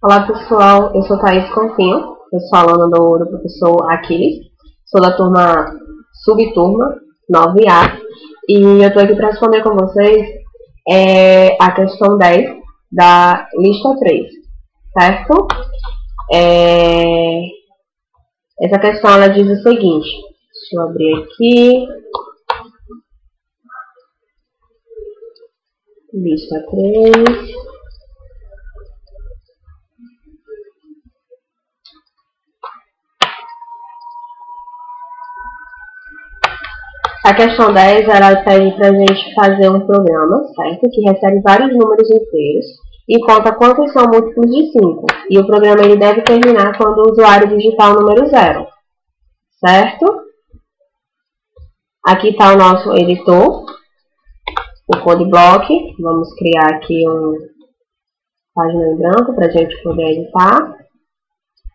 Olá pessoal, eu sou Thaís Confino, eu sou aluna do professor Aquiles, sou da turma subturma 9A e eu estou aqui para responder com vocês a questão 10 da lista 3, certo? Essa questão ela diz o seguinte, deixa eu abrir aqui, lista 3. A questão 10, ela pede para a gente fazer um programa, certo? Que recebe vários números inteiros e conta quantos são múltiplos de 5. E o programa ele deve terminar quando o usuário digitar o número 0, certo? Aqui está o nosso editor, o CodeBlock. Vamos criar aqui uma página em branco para a gente poder editar.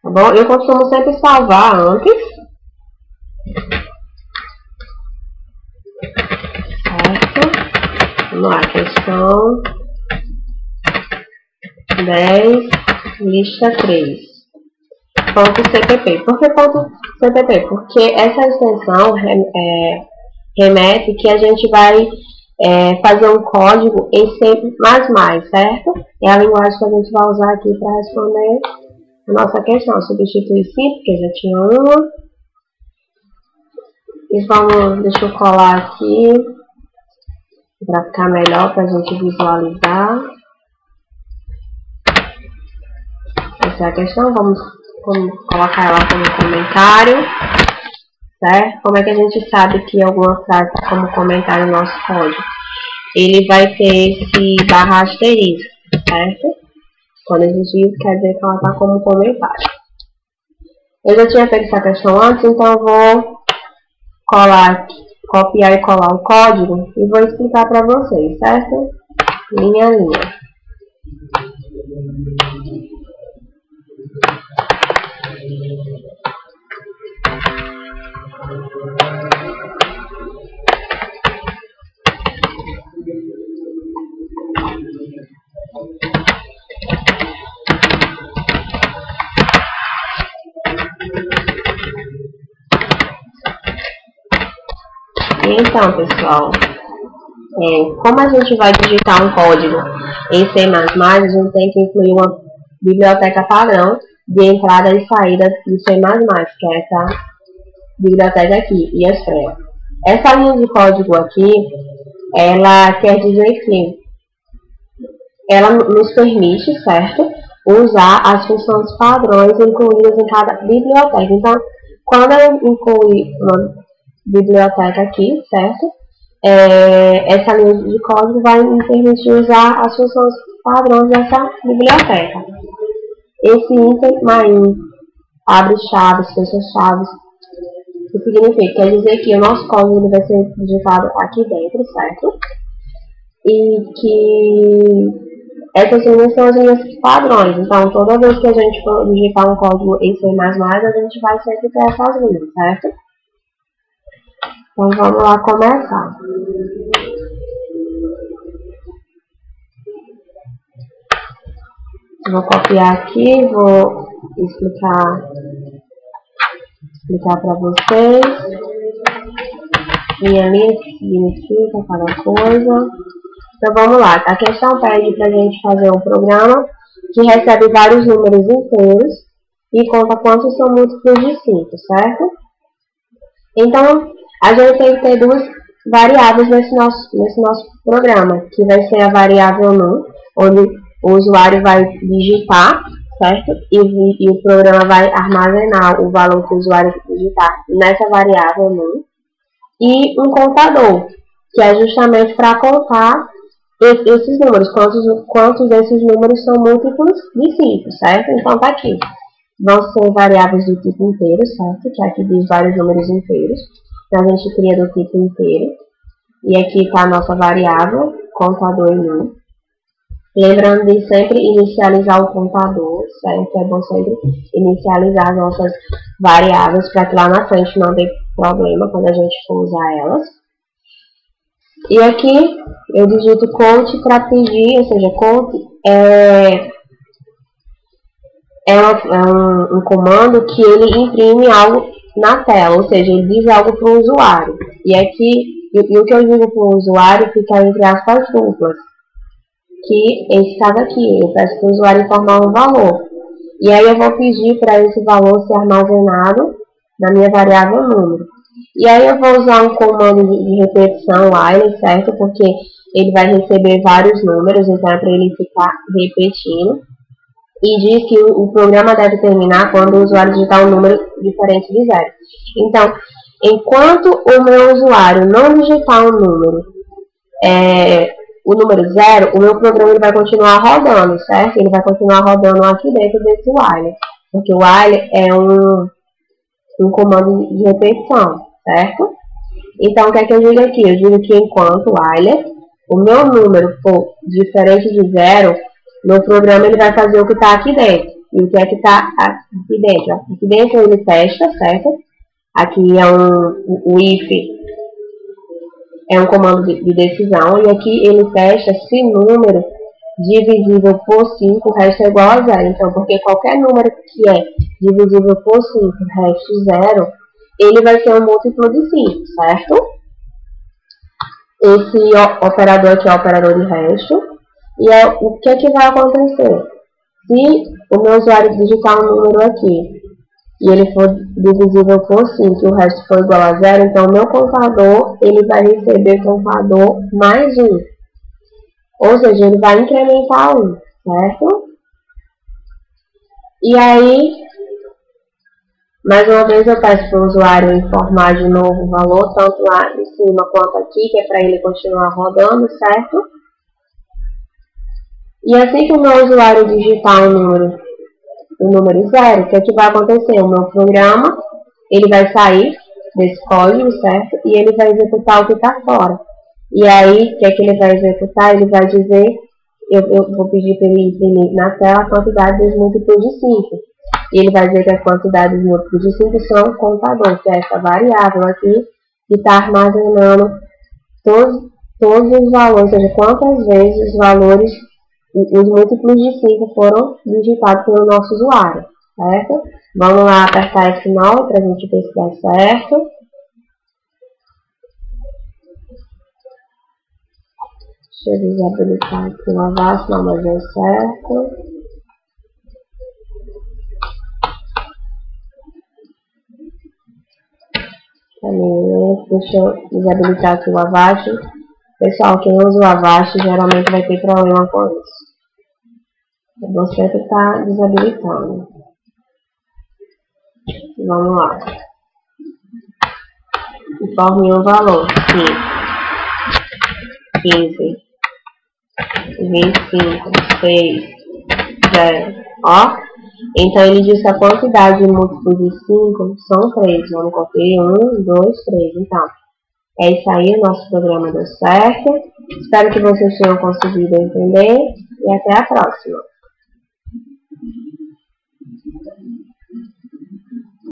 Tá bom? Eu costumo sempre salvar antes. Vamos lá, questão 10, lista 3. Ponto CPP. Por que ponto CPP? Porque essa extensão remete que a gente vai fazer um código em C++, certo? É a linguagem que a gente vai usar aqui para responder a nossa questão. Substituir sim, porque já tinha uma. E deixa eu colar aqui para ficar melhor para a gente visualizar. Essa é a questão, vamos colocar ela como comentário, certo? Como é que a gente sabe que alguma frase está como comentário no nosso código? Ele vai ter esse barra asterisco, certo? Quando existe isso, quer dizer que ela está como comentário. Eu já tinha feito essa questão antes, então eu vou copiar e colar o código e vou explicar para vocês, certo? Linha a linha. Então, pessoal, como a gente vai digitar um código em C++, a gente tem que incluir uma biblioteca padrão de entrada e saída do C++, que é essa biblioteca aqui, ISFRE. Essa linha de código aqui, ela quer dizer que ela nos permite, certo, usar as funções padrões incluídas em cada biblioteca. Então, quando eu incluir uma biblioteca aqui, certo? Essa linha de código vai me permitir usar as funções padrões dessa biblioteca. Esse item main, abre chaves, fecha chaves, o que significa? Quer dizer que o nosso código vai ser digitado aqui dentro, certo? E que essas linhas são as linhas padrões. Então, toda vez que a gente for digitar um código em C++, a gente vai sempre ter essas linhas, certo? Então, vamos lá começar. Vou copiar aqui, vou explicar para vocês. Linha linha, que significa cada coisa. Então, vamos lá. A questão pede para a gente fazer um programa que recebe vários números inteiros e conta quantos são múltiplos de 5, certo? Então, a gente tem que ter duas variáveis nesse nosso programa, que vai ser a variável num, onde o usuário vai digitar, certo? E o programa vai armazenar o valor que o usuário digitar nessa variável num. E um contador, que é justamente para contar esses números, quantos desses números são múltiplos de 5, certo? Então, tá aqui. Vão ser variáveis do tipo inteiro, certo? Que aqui diz vários números inteiros. Então, a gente cria do tipo inteiro. E aqui está a nossa variável, contador em num. Lembrando de sempre inicializar o contador, certo? É bom sempre inicializar as nossas variáveis para que lá na frente não dê problema quando a gente for usar elas. E aqui eu digito count para pedir, ou seja, count um comando que ele imprime algo na tela, ou seja, ele diz algo para o usuário. E o que eu digo para o usuário fica entre aspas duplas, que esse caso aqui, eu peço para o usuário informar um valor. E aí eu vou pedir para esse valor ser armazenado na minha variável número. E aí eu vou usar um comando de repetição while, certo? Porque ele vai receber vários números, então é para ele ficar repetindo. E diz que o programa deve terminar quando o usuário digitar um número diferente de 0. Então, enquanto o meu usuário não digitar um número, o número 0, o meu programa ele vai continuar rodando, certo? Ele vai continuar rodando aqui dentro desse while. Porque o while é um comando de repetição, certo? Então, o que é que eu digo aqui? Eu digo que enquanto while, o meu número for diferente de 0, meu programa ele vai fazer o que está aqui dentro. E o que é que está aqui dentro? Aqui dentro ele testa, certo? Aqui é o if, é um comando de decisão. E aqui ele testa se número divisível por 5, o resto é igual a 0. Então, porque qualquer número que é divisível por 5, o resto 0, ele vai ser um múltiplo de 5, certo? Esse operador aqui é o operador de resto. E o que é que vai acontecer? Se o meu usuário digitar um número aqui e ele for divisível por 5 e o resto for igual a 0, então o meu contador ele vai receber contador mais 1. Ou seja, ele vai incrementar 1, certo? E aí, mais uma vez eu peço para o usuário informar de novo o valor, tanto lá em cima quanto aqui, que é para ele continuar rodando, certo? E assim que o meu usuário digitar o número 0, o que é que vai acontecer? O meu programa, ele vai sair desse código, certo? E ele vai executar o que está fora. E aí, o que é que ele vai executar? Ele vai dizer, eu vou pedir para ele imprimir na tela a quantidade dos múltiplos de 5. E ele vai dizer que a quantidade dos múltiplos de 5 são o contador, que é essa variável aqui, que está armazenando todos os valores, ou seja, quantas vezes os valores, os múltiplos de 5 foram digitados pelo nosso usuário, certo? Vamos lá apertar F9 para a gente ver se dá certo. Deixa eu desabilitar aqui o Avast, não, mas deu certo. Deixa eu desabilitar aqui o Avast. Pessoal, quem usa o Avast geralmente vai ter problema com isso. Eu vou sempre estar desabilitando. Vamos lá. Informe o valor. 15, 25, 6, 0. Ó. Então ele diz que a quantidade de múltiplos de 5 são 3. Vamos conferir. 1, 2, 3. Então, é isso aí. O nosso programa deu certo. Espero que vocês tenham conseguido entender. E até a próxima.